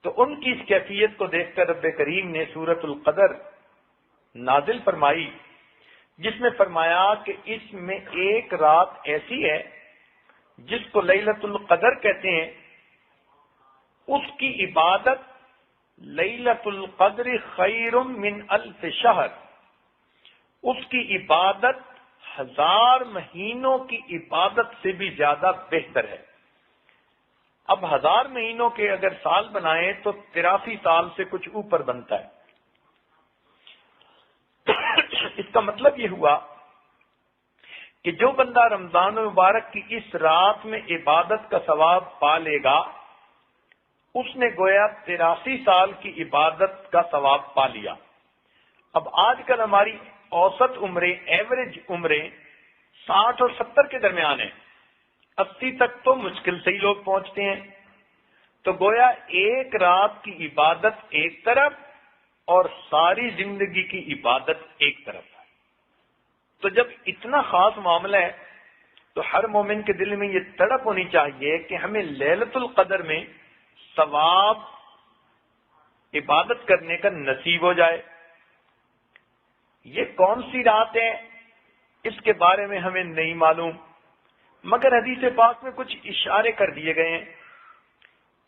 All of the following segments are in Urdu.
تو ان کی اس کیفیت کو دیکھ کر رب کریم نے سورۃ القدر نازل فرمائی، جس میں فرمایا کہ اس میں ایک رات ایسی ہے جس کو لیلۃ القدر کہتے ہیں، اس کی عبادت لیلۃ القدر خیر من الف شہر، اس کی عبادت 1000 مہینوں کی عبادت سے بھی زیادہ بہتر ہے۔ اب 1000 مہینوں کے اگر سال بنائیں تو 83 سال سے کچھ اوپر بنتا ہے۔ اس کا مطلب یہ ہوا کہ جو بندہ رمضان مبارک کی اس رات میں عبادت کا ثواب پا لے گا، اس نے گویا 83 سال کی عبادت کا ثواب پا لیا۔ اب آج کل ہماری اوسط عمریں، ایوریج عمریں 60 اور 70 کے درمیان ہیں، 80 تک تو مشکل سے ہی لوگ پہنچتے ہیں۔ تو گویا ایک رات کی عبادت ایک طرف اور ساری زندگی کی عبادت ایک طرف ہے۔ تو جب اتنا خاص معاملہ ہے تو ہر مومن کے دل میں یہ تڑپ ہونی چاہیے کہ ہمیں لیلۃ القدر میں ثواب عبادت کرنے کا نصیب ہو جائے۔ یہ کون سی رات ہے اس کے بارے میں ہمیں نہیں معلوم، مگر حدیث پاک میں کچھ اشارے کر دیے گئے ہیں۔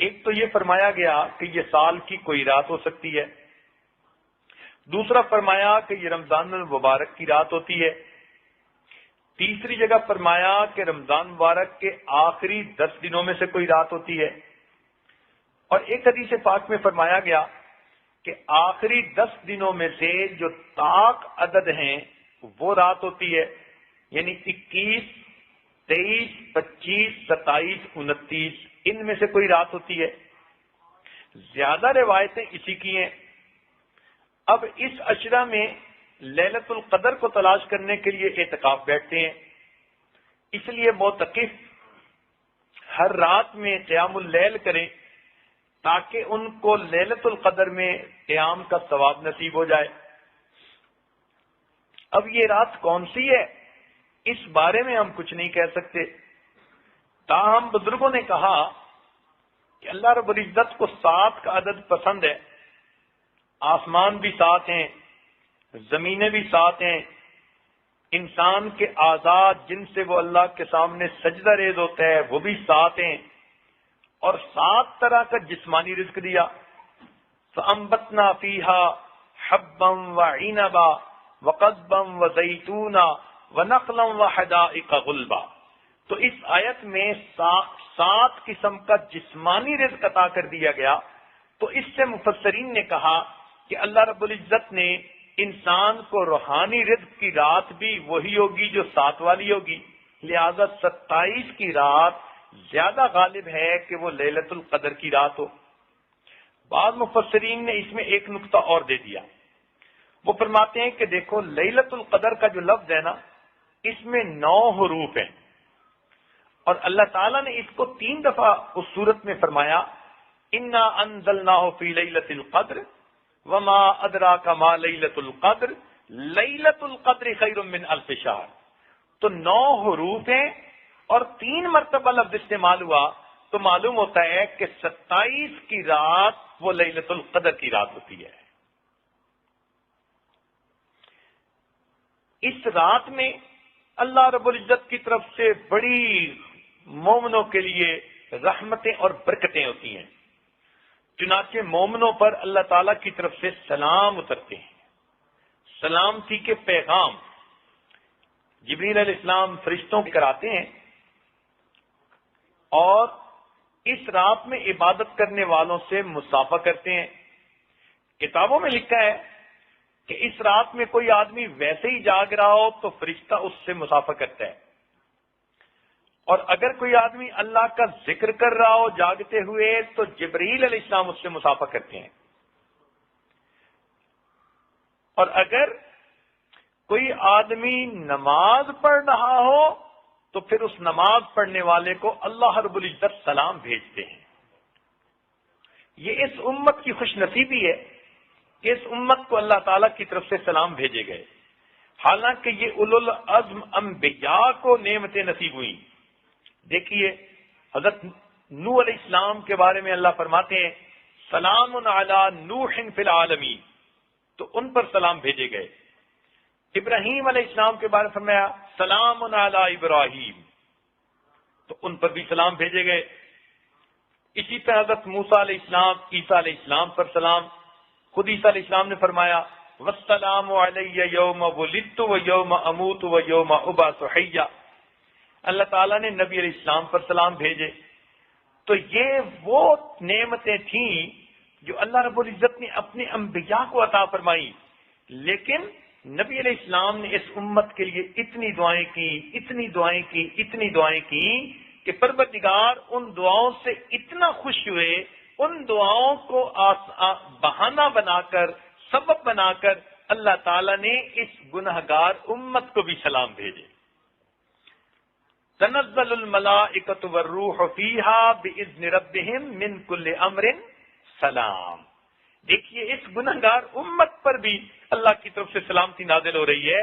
ایک تو یہ فرمایا گیا کہ یہ سال کی کوئی رات ہو سکتی ہے، دوسرا فرمایا کہ یہ رمضان المبارک کی رات ہوتی ہے، تیسری جگہ فرمایا کہ رمضان مبارک کے آخری 10 دنوں میں سے کوئی رات ہوتی ہے، اور ایک حدیث پاک میں فرمایا گیا کہ آخری 10 دنوں میں سے جو طاق عدد ہیں وہ رات ہوتی ہے، یعنی 21، 23، 25، 27، 29 ان میں سے کوئی رات ہوتی ہے۔ زیادہ روایتیں اسی کی ہیں۔ اب اس عشرہ میں لیلۃ القدر کو تلاش کرنے کے لیے اعتکاف بیٹھتے ہیں، اس لیے معتکف ہر رات میں قیام اللیل کریں تاکہ ان کو لیلۃ القدر میں قیام کا ثواب نصیب ہو جائے۔ اب یہ رات کون سی ہے اس بارے میں ہم کچھ نہیں کہہ سکتے، تاہم بزرگوں نے کہا کہ اللہ رب العزت کو 7 کا عدد پسند ہے۔ آسمان بھی 7 ہیں، زمینیں بھی 7 ہیں، انسان کے اعضاء جن سے وہ اللہ کے سامنے سجدہ ریز ہوتا ہے وہ بھی 7 ہیں، اور 7 طرح کا جسمانی رزق دیا۔ فَأَنبَتْنَا فِيهَا حَبًّا وَعِنَبًا وَقَضْبًا وَزَيْتُونًا وَنَخْلًا وَحَدَائِقَ غُلْبًا۔ تو اس آیت میں 7 قسم کا جسمانی رزق عطا کر دیا گیا۔ تو اس سے مفسرین نے کہا کہ اللہ رب العزت نے انسان کو روحانی رزق کی رات بھی وہی ہوگی جو 7 والی ہوگی، لہذا 27 کی رات زیادہ غالب ہے کہ وہ لیلۃ القدر کی رات ہو۔ بعض مفسرین نے اس میں ایک نقطہ اور دے دیا، وہ فرماتے ہیں کہ دیکھو لیلۃ القدر کا جو لفظ ہے نا، اس میں 9 حروف ہیں، اور اللہ تعالیٰ نے اس کو 3 دفعہ اس صورت میں فرمایا، انا انزلناہ فی لیلۃ القدر وما ادراک ما لیلۃ القدر لیلۃ القدر خیر من الف شہر۔ تو 9 حروف ہیں اور 3 مرتبہ لفظ استعمال ہوا، تو معلوم ہوتا ہے کہ 27 کی رات وہ لیلۃ القدر کی رات ہوتی ہے۔ اس رات میں اللہ رب العزت کی طرف سے بڑی مومنوں کے لیے رحمتیں اور برکتیں ہوتی ہیں، چنانچہ مومنوں پر اللہ تعالیٰ کی طرف سے سلام اترتے ہیں، سلامتی کے پیغام جبریل علیہ السلام فرشتوں کے کراتے ہیں، اور اس رات میں عبادت کرنے والوں سے مصافحہ کرتے ہیں۔ کتابوں میں لکھا ہے کہ اس رات میں کوئی آدمی ویسے ہی جاگ رہا ہو تو فرشتہ اس سے مصافحہ کرتا ہے، اور اگر کوئی آدمی اللہ کا ذکر کر رہا ہو جاگتے ہوئے تو جبریل علیہ السلام اس سے مصافحہ کرتے ہیں، اور اگر کوئی آدمی نماز پڑھ رہا ہو تو پھر اس نماز پڑھنے والے کو اللہ رب العزت سلام بھیجتے ہیں۔ یہ اس امت کی خوش نصیبی ہے کہ اس امت کو اللہ تعالیٰ کی طرف سے سلام بھیجے گئے، حالانکہ یہ اولو العزم انبیاء کو نعمتیں نصیب ہوئی۔ دیکھیے حضرت نوح علیہ السلام کے بارے میں اللہ فرماتے ہیں سلام علی نوح فی العالمین، تو ان پر سلام بھیجے گئے۔ ابراہیم علیہ السلام کے بارے میں فرمایا سلام علی ابراہیم، تو ان پر بھی سلام بھیجے گئے۔ اسی طرح حضرت موسیٰ علیہ السلام، عیسیٰ علیہ السلام پر سلام، خود عیسیٰ علیہ السلام نے فرمایا والسلام علی یوم ولدت و یوم اموت و یوم ابعث حیا۔ اللہ تعالیٰ نے نبی علیہ السلام پر سلام بھیجے۔ تو یہ وہ نعمتیں تھیں جو اللہ رب العزت نے اپنے انبیاء کو عطا فرمائی، لیکن نبی علیہ السلام نے اس امت کے لیے اتنی دعائیں کی، اتنی دعائیں کی، اتنی دعائیں کی کہ پروردگار ان دعاؤں سے اتنا خوش ہوئے، ان دعاؤں کو بہانہ بنا کر، سبب بنا کر اللہ تعالیٰ نے اس گنہگار امت کو بھی سلام بھیجے۔ تنزل الملائکۃ والروح فیہا باذن ربہم من کل امر سلام۔ دیکھیے اس گنہگار امت پر بھی اللہ کی طرف سے سلامتی نازل ہو رہی ہے،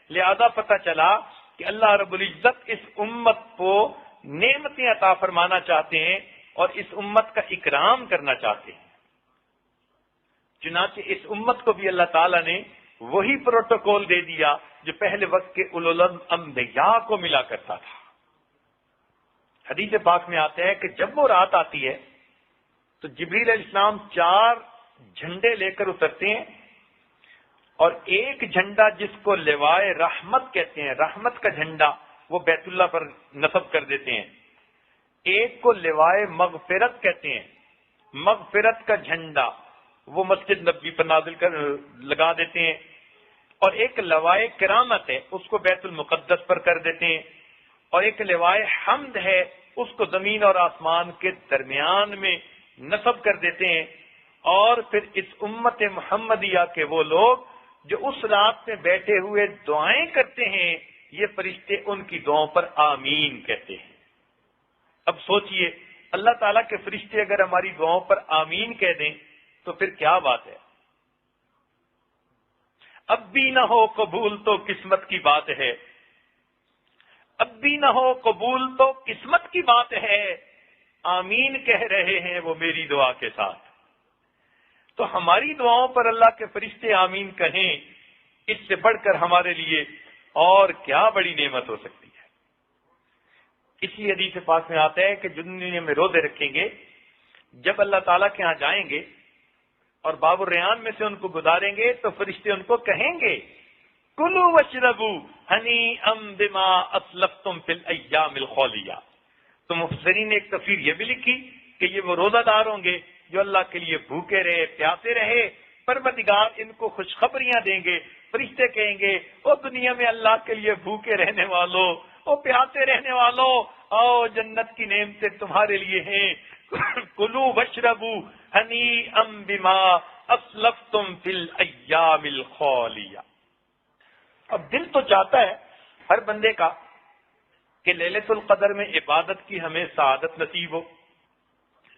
لہذا پتہ چلا کہ اللہ رب العزت اس امت کو نعمتیں عطا فرمانا چاہتے ہیں اور اس امت کا اکرام کرنا چاہتے ہیں۔ چنانچہ اس امت کو بھی اللہ تعالیٰ نے وہی پروٹوکول دے دیا جو پہلے وقت کے اولو الانبیاء کو ملا کرتا تھا۔ حدیث پاک میں آتا ہے کہ جب وہ رات آتی ہے تو جبریل علیہ السلام 4 جھنڈے لے کر اترتے ہیں، اور ایک جھنڈا جس کو لوائے رحمت کہتے ہیں، رحمت کا جھنڈا، وہ بیت اللہ پر نصب کر دیتے ہیں۔ ایک کو لوائے مغفرت کہتے ہیں، مغفرت کا جھنڈا وہ مسجد نبوی پر نازل کر لگا دیتے ہیں، اور ایک لوائے کرامت ہے اس کو بیت المقدس پر کر دیتے ہیں، اور ایک لوائے حمد ہے اس کو زمین اور آسمان کے درمیان میں نصب کر دیتے ہیں۔ اور پھر اس امت محمدیہ کے وہ لوگ جو اس رات میں بیٹھے ہوئے دعائیں کرتے ہیں، یہ فرشتے ان کی دعاؤں پر آمین کہتے ہیں۔ اب سوچئے اللہ تعالیٰ کے فرشتے اگر ہماری دعاؤں پر آمین کہہ دیں تو پھر کیا بات ہے۔ اب بھی نہ ہو قبول تو قسمت کی بات ہے، اب بھی نہ ہو قبول تو قسمت کی بات ہے، آمین کہہ رہے ہیں وہ میری دعا کے ساتھ۔ تو ہماری دعاؤں پر اللہ کے فرشتے آمین کہیں، اس سے بڑھ کر ہمارے لیے اور کیا بڑی نعمت ہو سکتی ہے۔ اسی حدیث پاک میں آتا ہے کہ جو دنیا میں روزے رکھیں گے، جب اللہ تعالیٰ کے ہاں جائیں گے اور باب الریان میں سے ان کو گزاریں گے تو فرشتے ان کو کہیں گے کلوا واشربوا ہنیئا بما اسلفتم فی الایام الخالیہ۔ تو مفسرین نے ایک تفسیر یہ بھی لکھی کہ یہ وہ روزہ دار ہوں گے جو اللہ کے لیے بھوکے رہے، پیاسے رہے، پروردگار ان کو خوشخبریاں دیں گے۔ فرشتے کہیں گے او دنیا میں اللہ کے لیے بھوکے رہنے والوں، او پیاسے رہنے والوں، آؤ جنت کی نعمتیں تمہارے لیے ہیں، کلوا واشربوا ہنیئا بما اسلفتم فی الایام الخالیہ۔ اب دل تو چاہتا ہے ہر بندے کا کہ لیلۃ القدر میں عبادت کی ہمیں سعادت نصیب ہو،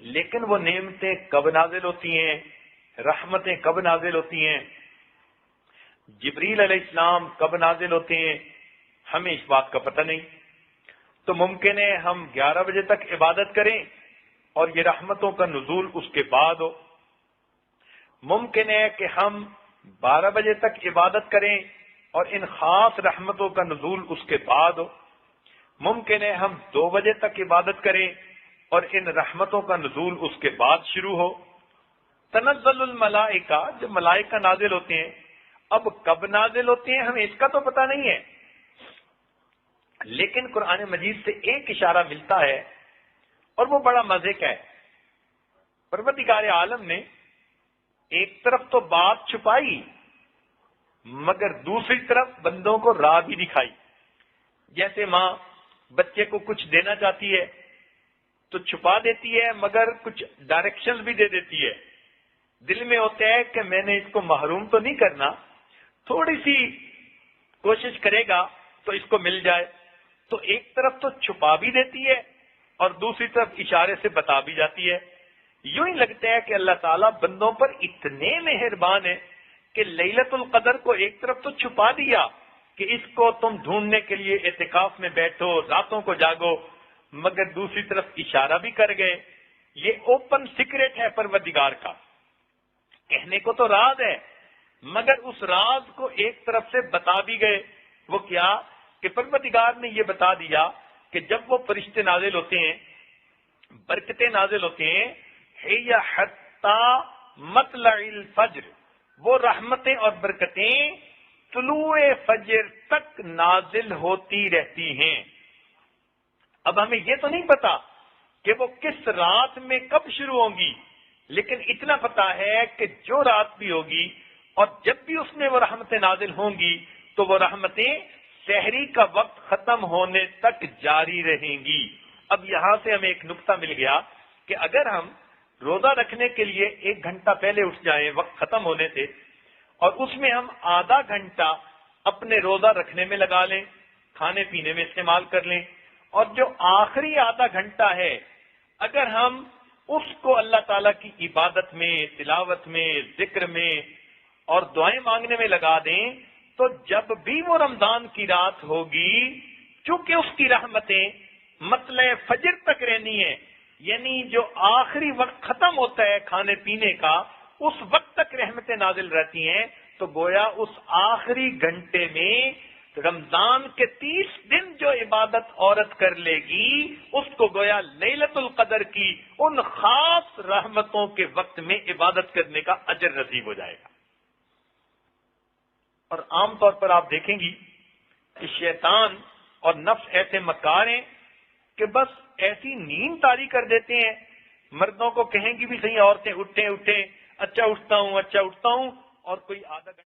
لیکن وہ نعمتیں کب نازل ہوتی ہیں، رحمتیں کب نازل ہوتی ہیں، جبریل علیہ السلام کب نازل ہوتے ہیں، ہمیں اس بات کا پتہ نہیں۔ تو ممکن ہے ہم 11 بجے تک عبادت کریں اور یہ رحمتوں کا نزول اس کے بعد ہو، ممکن ہے کہ ہم 12 بجے تک عبادت کریں اور ان خاص رحمتوں کا نزول اس کے بعد ہو، ممکن ہے ہم 2 بجے تک عبادت کریں اور ان رحمتوں کا نزول اس کے بعد شروع ہو۔ تنزل الملائکہ، جب ملائکہ نازل ہوتے ہیں، اب کب نازل ہوتے ہیں ہمیں اس کا تو پتہ نہیں ہے، لیکن قرآن مجید سے ایک اشارہ ملتا ہے اور وہ بڑا مزے کا ہے۔ پروردگار عالم نے ایک طرف تو بات چھپائی مگر دوسری طرف بندوں کو راہ بھی دکھائی۔ جیسے ماں بچے کو کچھ دینا چاہتی ہے تو چھپا دیتی ہے مگر کچھ ڈائریکشنز بھی دے دیتی ہے، دل میں ہوتا ہے کہ میں نے اس کو محروم تو نہیں کرنا، تھوڑی سی کوشش کرے گا تو اس کو مل جائے، تو ایک طرف تو چھپا بھی دیتی ہے اور دوسری طرف اشارے سے بتا بھی جاتی ہے۔ یوں ہی لگتا ہے کہ اللہ تعالیٰ بندوں پر اتنے مہربان ہے کہ لیلۃ القدر کو ایک طرف تو چھپا دیا کہ اس کو تم ڈھونڈنے کے لیے اعتکاف میں بیٹھو، راتوں کو جاگو، مگر دوسری طرف اشارہ بھی کر گئے یہ اوپن سیکرٹ ہے پروردگار کا، کہنے کو تو راز ہے، مگر اس راز کو ایک طرف سے بتا بھی گئے۔ وہ کیا کہ پروردگار نے یہ بتا دیا کہ جب وہ فرشتے نازل ہوتے ہیں، برکتیں نازل ہوتے ہیں، ہی حتی مطلع الفجر، وہ رحمتیں اور برکتیں طلوع فجر تک نازل ہوتی رہتی ہیں۔ اب ہمیں یہ تو نہیں پتا کہ وہ کس رات میں کب شروع ہوں گی، لیکن اتنا پتا ہے کہ جو رات بھی ہوگی اور جب بھی اس میں وہ رحمتیں نازل ہوں گی تو وہ رحمتیں سحری کا وقت ختم ہونے تک جاری رہیں گی۔ اب یہاں سے ہمیں ایک نقطہ مل گیا کہ اگر ہم روزہ رکھنے کے لیے 1 گھنٹہ پہلے اٹھ جائیں وقت ختم ہونے سے، اور اس میں ہم آدھا گھنٹہ اپنے روزہ رکھنے میں لگا لیں، کھانے پینے میں استعمال کر لیں، اور جو آخری آدھا گھنٹہ ہے اگر ہم اس کو اللہ تعالیٰ کی عبادت میں، تلاوت میں، ذکر میں اور دعائیں مانگنے میں لگا دیں، تو جب بھی وہ رمضان کی رات ہوگی، چونکہ اس کی رحمتیں مطلع فجر تک رہنی ہے، یعنی جو آخری وقت ختم ہوتا ہے کھانے پینے کا اس وقت تک رحمتیں نازل رہتی ہیں، تو گویا اس آخری گھنٹے میں رمضان کے 30 دن جو عبادت عورت کر لے گی اس کو گویا لیلۃ القدر کی ان خاص رحمتوں کے وقت میں عبادت کرنے کا اجر نصیب ہو جائے گا۔ اور عام طور پر آپ دیکھیں گی کہ شیطان اور نفس ایسے مکار ہیں کہ بس ایسی نیند طاری کر دیتے ہیں، مردوں کو کہیں گی بھی صحیح عورتیں اٹھیں اچھا اٹھتا ہوں اور کوئی آدھا گھنٹہ